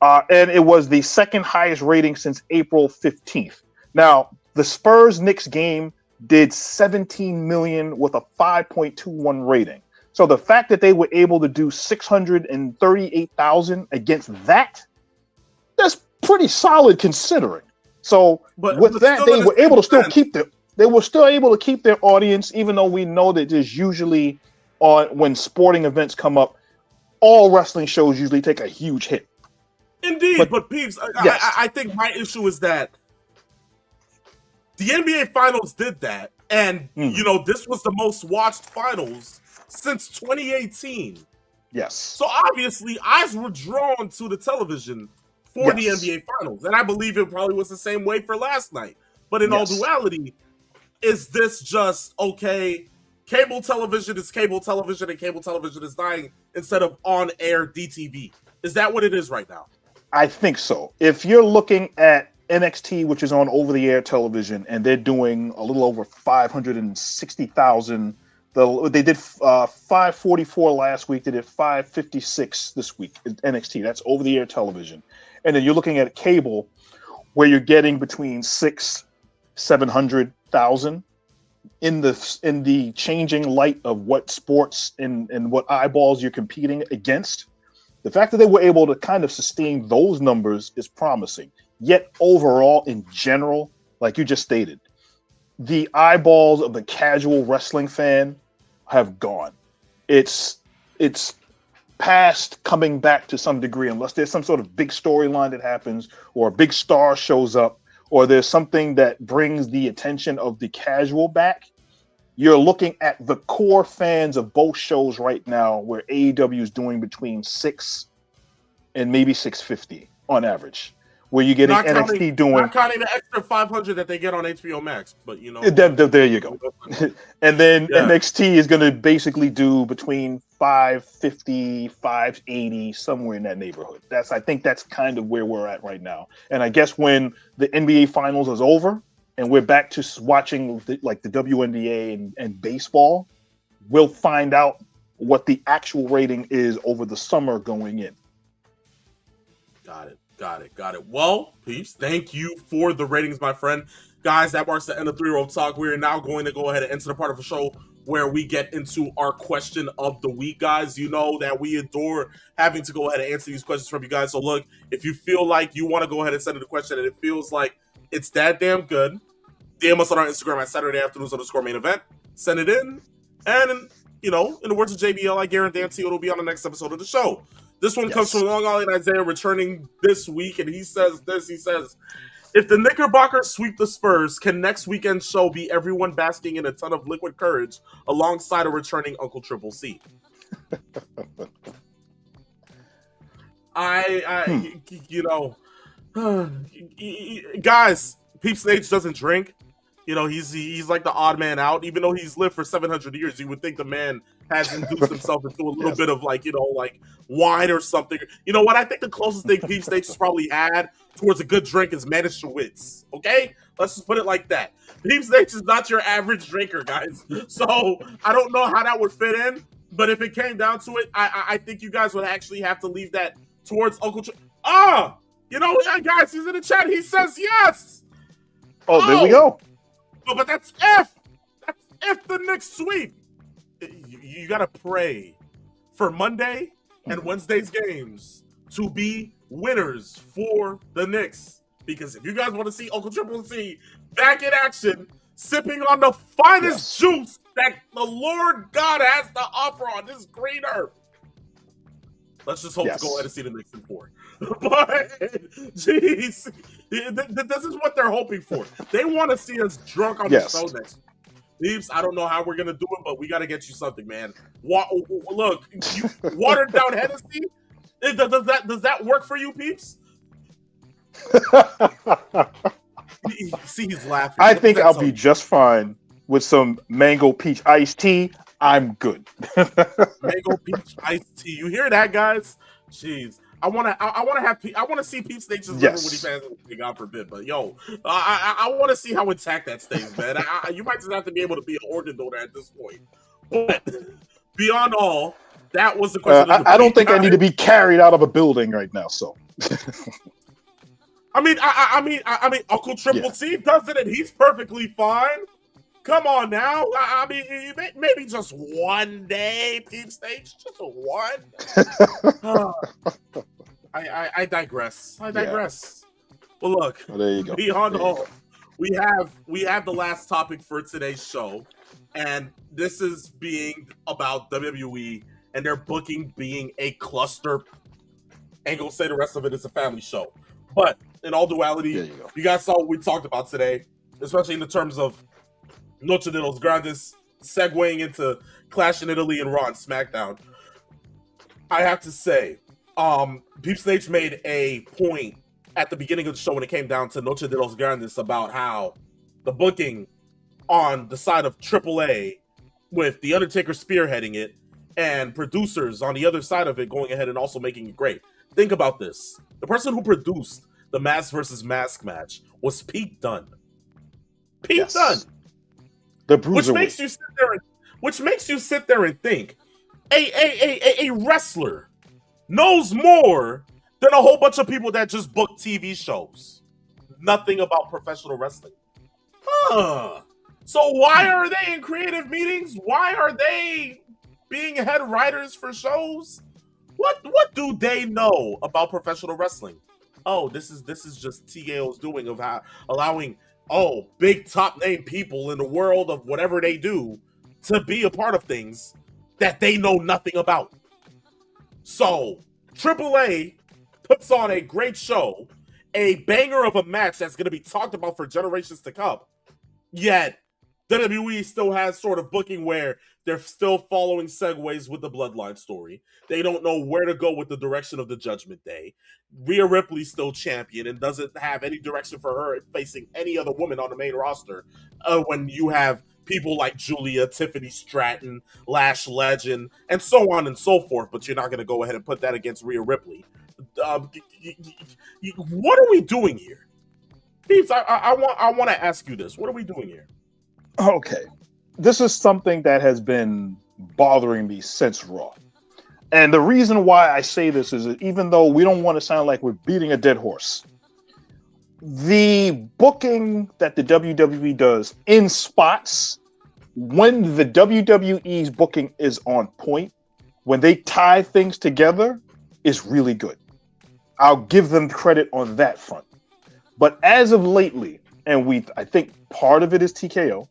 And it was the second highest rating since April 15th. Now, the Spurs-Knicks game did 17 million with a 5.21 rating. So the fact that they were able to do 638,000 against that's pretty solid considering. So with that, they were able to still keep their audience, even though we know that there's usually when sporting events come up, all wrestling shows usually take a huge hit. Indeed, but Peeps, yes. I think my issue is that the NBA Finals did that, and this was the most watched finals since 2018. Yes. So obviously, eyes were drawn to the television for the NBA Finals, and I believe it probably was the same way for last night. But in all duality, is this just okay? Cable television is cable television, and cable television is dying instead of on-air DTV. Is that what it is right now? I think so. If you're looking at NXT, which is on over-the-air television, and they're doing a little over 560,000. They did 544 last week. They did 556 this week. NXT, that's over-the-air television. And then you're looking at cable, where you're getting between 600,000-700,000 in the changing light of what sports and what eyeballs you're competing against. The fact that they were able to kind of sustain those numbers is promising. Yet overall, in general, like you just stated, the eyeballs of the casual wrestling fan have gone. It's past coming back to some degree, unless there's some sort of big storyline that happens, or a big star shows up, or there's something that brings the attention of the casual back. You're looking at the core fans of both shows right now, where AEW is doing between 6 and maybe 650 on average. Where you're getting NXT doing... Not counting the extra 500 that they get on HBO Max, but There you go. And then NXT is going to basically do between 550, 580, somewhere in that neighborhood. I think that's kind of where we're at right now. And I guess when the NBA Finals is over, and we're back to watching the WNBA and baseball, we'll find out what the actual rating is over the summer going in. Got it. Well, Peeps, thank you for the ratings, my friend. Guys, that marks the end of 3-Row Talk. We are now going to go ahead and enter the part of the show where we get into our question of the week, guys. You know that we adore having to go ahead and answer these questions from you guys. So look, if you feel like you want to go ahead and send in a question and it feels like it's that damn good, DM us on our Instagram at Saturday Afternoons_main event. Send it in. And, in the words of JBL, I guarantee it'll be on the next episode of the show. This one comes from Long Island Isaiah, returning this week, and he says this. He says, if the Knickerbockers sweep the Spurs, can next weekend's show be everyone basking in a ton of liquid courage alongside a returning Uncle Triple C? Guys, Peeps Nate doesn't drink. He's like the odd man out. Even though he's lived for 700 years, you would think the man has induced himself into a little bit of like wine or something. You know what? I think the closest thing Peeps Nate has probably had towards a good drink is Manischewitz. Okay? Let's just put it like that. Peeps Nate is not your average drinker, guys. So I don't know how that would fit in, but if it came down to it, I think you guys would actually have to leave that towards Uncle guys, he's in the chat. He says yes. Oh, there we go. But that's if the Knicks sweep. You gotta pray for Monday and Wednesday's games to be winners for the Knicks. Because if you guys want to see Uncle Triple C back in action, sipping on the finest juice that the Lord God has to offer on this green earth, let's just hope to go ahead and see the Knicks in 4. But, jeez, this is what they're hoping for. They want to see us drunk on the show next week. Peeps, I don't know how we're going to do it, but we got to get you something, man. Look, you watered down Hennessy? Does that work for you, Peeps? See, he's laughing. I think I'll be just fine with some mango peach iced tea. I'm good. Mango peach iced tea. You hear that, guys? Jeez. I want to see Peep Stage's liver when he passes away, God forbid. But yo, I want to see how intact that stays, man. You might just have to be able to be an organ donor at this point. But beyond all, that was the question. I don't think I need to be carried out of a building right now. So, I mean, Uncle Triple C does it, and he's perfectly fine. Come on now. I mean, maybe just one day, Peep Stage, just one. I digress. Well, look. Well, there you go. Beyond all, we have the last topic for today's show, and this is being about WWE and their booking being a cluster. Ain't gonna say the rest of it is a family show, but in all duality, you guys saw what we talked about today, especially in the terms of Noche de los Grandes, segueing into Clash in Italy and Raw and SmackDown. I have to say, Peep Stage made a point at the beginning of the show when it came down to Noche de los Grandes about how the booking on the side of AAA, with The Undertaker spearheading it, and producers on the other side of it going ahead and also making it great. Think about this. The person who produced the Mask versus Mask match was Pete Dunne. Pete Dunne. The Bruiser. Which makes you sit there and think, a wrestler knows more than a whole bunch of people that just book TV shows. Nothing about professional wrestling. So why are they in creative meetings? Why are they being head writers for shows? What do they know about professional wrestling? Oh, this is just TKO's doing of how allowing big top name people in the world of whatever they do to be a part of things that they know nothing about. So AAA puts on a great show, a banger of a match that's going to be talked about for generations to come. Yet WWE still has sort of booking where they're still following segues with the Bloodline story. They don't know where to go with the direction of the Judgment Day. Rhea Ripley's still champion and doesn't have any direction for her facing any other woman on the main roster. When you have people like Julia, Tiffany Stratton, Lash Legend, and so on and so forth, but you're not going to go ahead and put that against Rhea Ripley. What are we doing here? Peeps, I want to ask you this. What are we doing here? Okay. This is something that has been bothering me since Raw. And the reason why I say this is that even though we don't want to sound like we're beating a dead horse, the booking that the WWE does in spots, when the WWE's booking is on point, when they tie things together, is really good. I'll give them credit on that front. But as of lately, and I think part of it is TKO,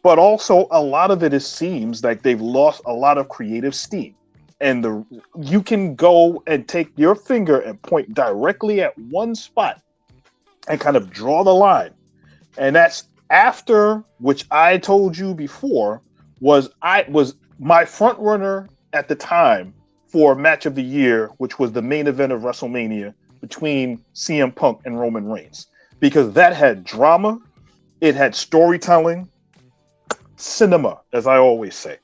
but also a lot of it seems like they've lost a lot of creative steam. And you can go and take your finger and point directly at one spot and kind of draw the line. And that's after, which I told you before, was my front runner at the time for match of the year, which was the main event of WrestleMania between CM Punk and Roman Reigns. Because that had drama, it had storytelling, cinema, as I always say.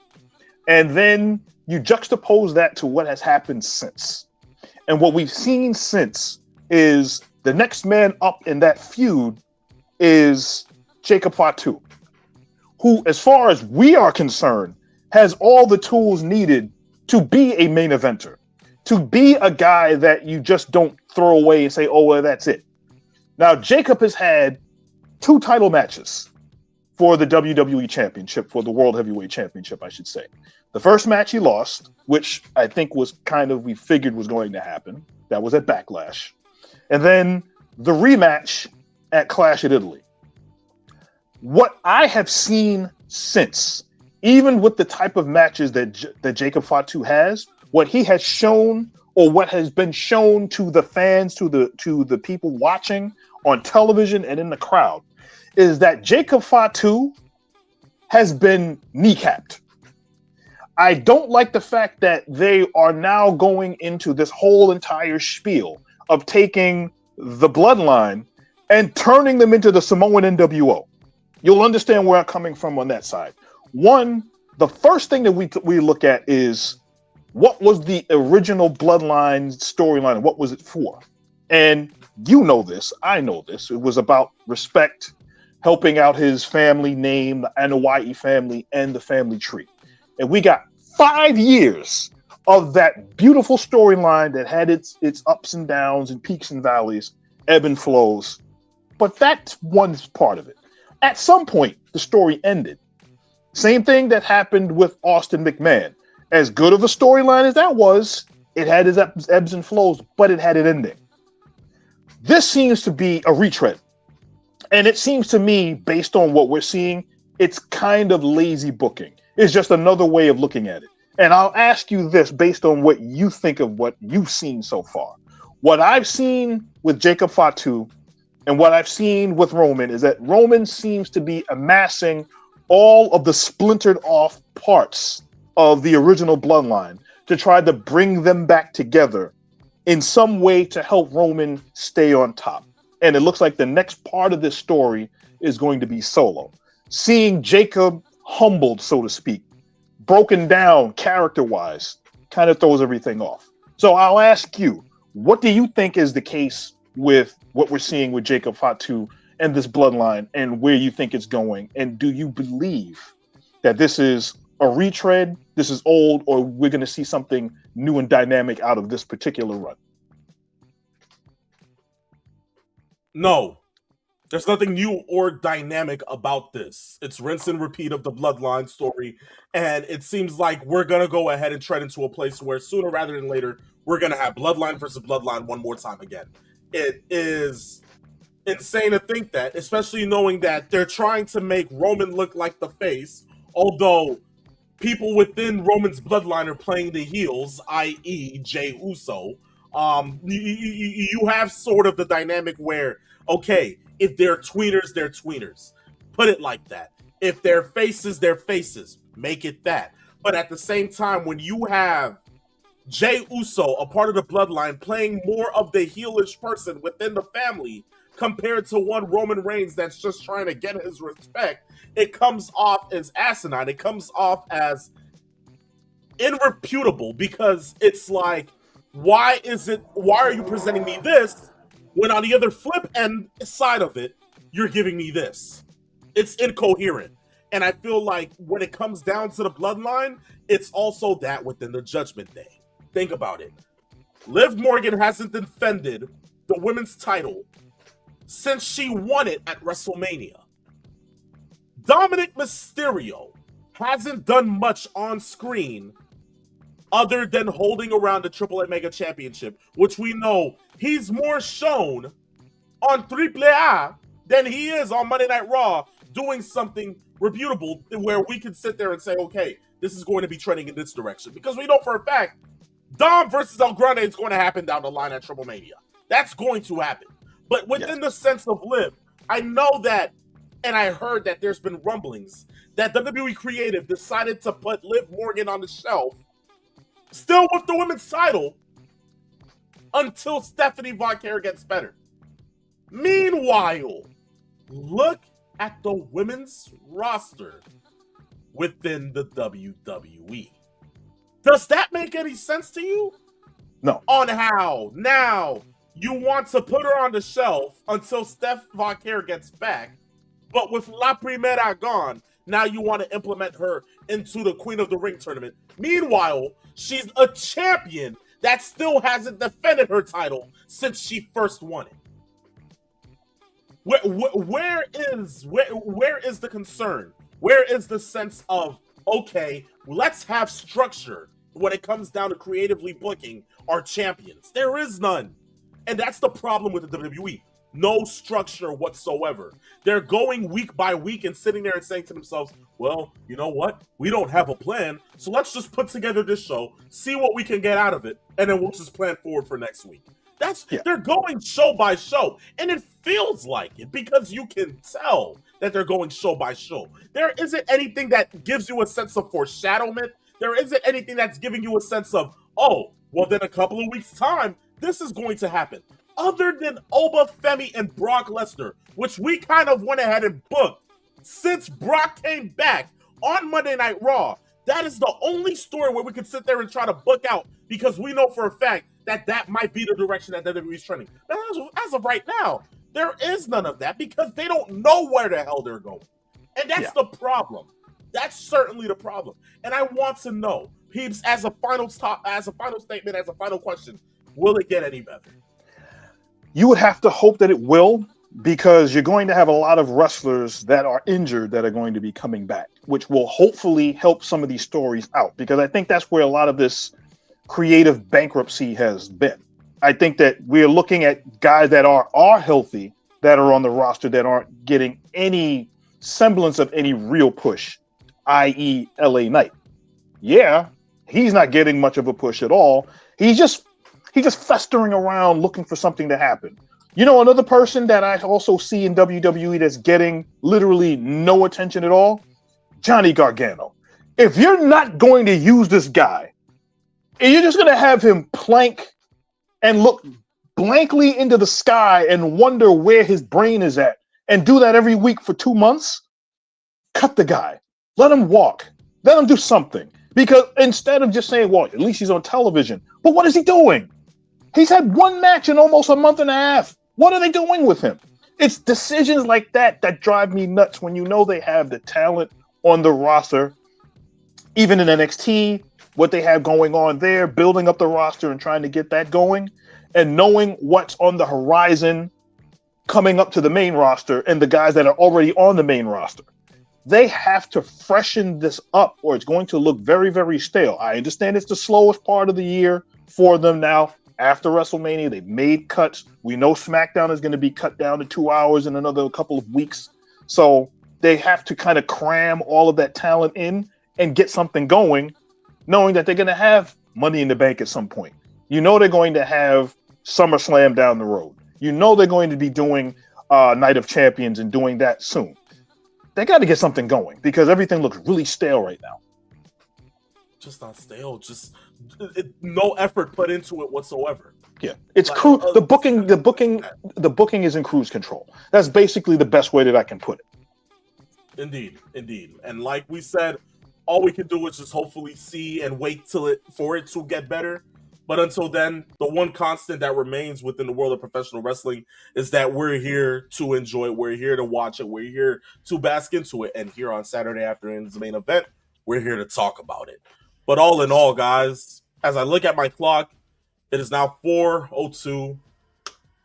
And then you juxtapose that to what has happened since. And what we've seen since is the next man up in that feud is Jacob Fatu, who, as far as we are concerned, has all the tools needed to be a main eventer, to be a guy that you just don't throw away and say, oh, well, that's it. Now, Jacob has had 2 title matches for the WWE Championship, for the World Heavyweight Championship, I should say. The first match he lost, which I think was we figured was going to happen. That was at Backlash. And then the rematch at Clash at Italy. What I have seen since, even with the type of matches that Jacob Fatu has, what he has shown, or what has been shown to the fans, to the people watching on television and in the crowd, is that Jacob Fatu has been kneecapped. I don't like the fact that they are now going into this whole entire spiel of taking the Bloodline and turning them into the Samoan NWO. You'll understand where I'm coming from on that side. One, the first thing that we look at is what was the original Bloodline storyline and what was it for? And you know this, I know this. It was about respect, helping out his family name, the Anoa'i family, and the family tree. And we got 5 years of that beautiful storyline that had its ups and downs and peaks and valleys, ebb and flows. But that's one part of it. At some point, the story ended. Same thing that happened with Austin McMahon. As good of a storyline as that was, it had its ebbs and flows, but it had an ending. This seems to be a retread. And it seems to me, based on what we're seeing, it's kind of lazy booking. It's just another way of looking at it. And I'll ask you this based on what you think of what you've seen so far. What I've seen with Jacob Fatu and what I've seen with Roman is that Roman seems to be amassing all of the splintered off parts of the original bloodline to try to bring them back together in some way to help Roman stay on top. And it looks like the next part of this story is going to be Solo. Seeing Jacob humbled, so to speak, broken down character-wise, kind of throws everything off. So I'll ask you, what do you think is the case with what we're seeing with Jacob Fatu and this bloodline and where you think it's going? And do you believe that this is a retread, this is old, or we're going to see something new and dynamic out of this particular run? No, there's nothing new or dynamic about this. It's rinse and repeat of the Bloodline story, and it seems like we're going to go ahead and tread into a place where sooner rather than later, we're going to have Bloodline versus Bloodline one more time again. It is insane to think that, especially knowing that they're trying to make Roman look like the face, although people within Roman's bloodline are playing the heels, i.e. Jey Uso. You have sort of the dynamic where, okay, if they're tweeners, they're tweeners. Put it like that. If they're faces, they're faces. Make it that. But at the same time, when you have Jey Uso, a part of the bloodline, playing more of the heelish person within the family compared to one Roman Reigns that's just trying to get his respect, it comes off as asinine. It comes off as irreputable because it's like, why are you presenting me this when on the other flip end side of it, you're giving me this? It's incoherent. And I feel like when it comes down to the bloodline, it's also that within the Judgment Day. Think about it. Liv Morgan hasn't defended the women's title since she won it at WrestleMania. Dominic Mysterio hasn't done much on screen other than holding around the AAA Mega Championship, which we know he's more shown on AAA than he is on Monday Night Raw doing something reputable where we can sit there and say, okay, this is going to be trending in this direction. Because we know for a fact, Dom versus El Grande is going to happen down the line at Triple Mania. That's going to happen. But within the sense of Liv, I know that, and I heard that there's been rumblings that WWE Creative decided to put Liv Morgan on the shelf, still with the women's title, until Stephanie Von Care gets better. Meanwhile, look at the women's roster within the WWE. Does that make any sense to you? No. On how now you want to put her on the shelf until Steph Von Care gets back, but with La Primera gone, now you want to implement her into the Queen of the Ring tournament. Meanwhile, she's a champion that still hasn't defended her title since she first won it. Where is the concern? Where is the sense of, okay, let's have structure when it comes down to creatively booking our champions? There is none. And that's the problem with the WWE. No structure whatsoever. They're going week by week and sitting there and saying to themselves, well, you know what? We don't have a plan, so let's just put together this show, see what we can get out of it, and then we'll just plan forward for next week. They're going show by show, and it feels like it because you can tell that they're going show by show. There isn't anything that gives you a sense of foreshadowment. There isn't anything that's giving you a sense of, oh, well, then a couple of weeks' time, this is going to happen. Other than Oba Femi and Brock Lesnar, which we kind of went ahead and booked since Brock came back on Monday Night Raw, That is the only story where we could sit there and try to book out because we know for a fact that that might be the direction that WWE is trending. But as of right now, there is none of that because they don't know where the hell they're going. And that's the problem. That's certainly the problem. And I want to know, peeps, as a final statement, as a final question, will it get any better? You would have to hope that it will, because you're going to have a lot of wrestlers that are injured that are going to be coming back, which will hopefully help some of these stories out, because I think that's where a lot of this creative bankruptcy has been. I think that we're looking at guys that are healthy, that are on the roster, that aren't getting any semblance of any real push, i.e. LA Knight. Yeah, he's not getting much of a push at all. He's just festering around looking for something to happen. You know, another person that I also see in WWE that's getting literally no attention at all, Johnny Gargano. If you're not going to use this guy, and you're just going to have him plank and look blankly into the sky and wonder where his brain is at, and do that every week for 2 months, cut the guy. Let him walk. Let him do something. Because instead of just saying, well, at least he's on television. But what is he doing? He's had one match in almost a month and a half. What are they doing with him? It's decisions like that that drive me nuts when you know they have the talent on the roster, even in NXT, what they have going on there, building up the roster and trying to get that going, and knowing what's on the horizon coming up to the main roster and the guys that are already on the main roster. They have to freshen this up or it's going to look very, very stale. I understand it's the slowest part of the year for them now. After WrestleMania, they've made cuts. We know SmackDown is going to be cut down to 2 hours in another couple of weeks. So they have to kind of cram all of that talent in and get something going, knowing that they're going to have Money in the Bank at some point. You know they're going to have SummerSlam down the road. You know they're going to be doing Night of Champions and doing that soon. They got to get something going because everything looks really stale right now. Just not stale. Just no effort put into it whatsoever. Yeah, it's the booking is in cruise control. That's basically the best way that I can put it. Indeed. And like we said, all we can do is just hopefully see and wait for it to get better. But until then, the one constant that remains within the world of professional wrestling is that we're here to enjoy it. We're here to watch it. We're here to bask into it. And here on Saturday afternoon's main event, we're here to talk about it. But all in all, guys, as I look at my clock, it is now 4:02.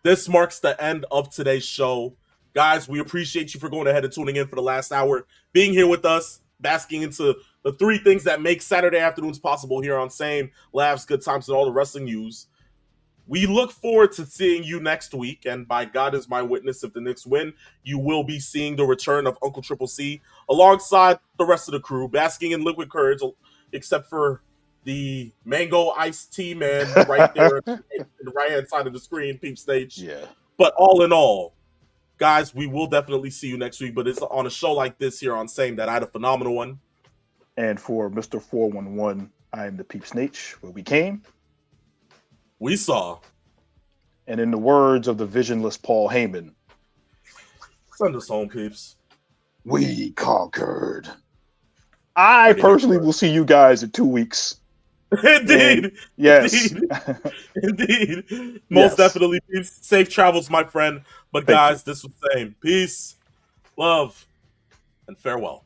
This marks the end of today's show. Guys, we appreciate you for going ahead and tuning in for the last hour, being here with us, basking into the three things that make Saturday afternoons possible here on Same, Laughs, Good Times, and all the wrestling news. We look forward to seeing you next week, and by God is my witness, if the Knicks win, you will be seeing the return of Uncle Triple C alongside the rest of the crew, basking in liquid courage, except for the mango iced tea man right there on the right-hand side of the screen, peep stage. Yeah. But all in all, guys, we will definitely see you next week, but it's on a show like this here on Same that I had a phenomenal one. And for Mr. 411, I am the Peeps Nate, where we came. We saw. And in the words of the visionless Paul Heyman, send us home, peeps. We conquered. I personally will see you guys in 2 weeks. Indeed. And yes. Indeed. Most definitely, peeps. Safe travels, my friend. But guys, this was Same. Peace, love, and farewell.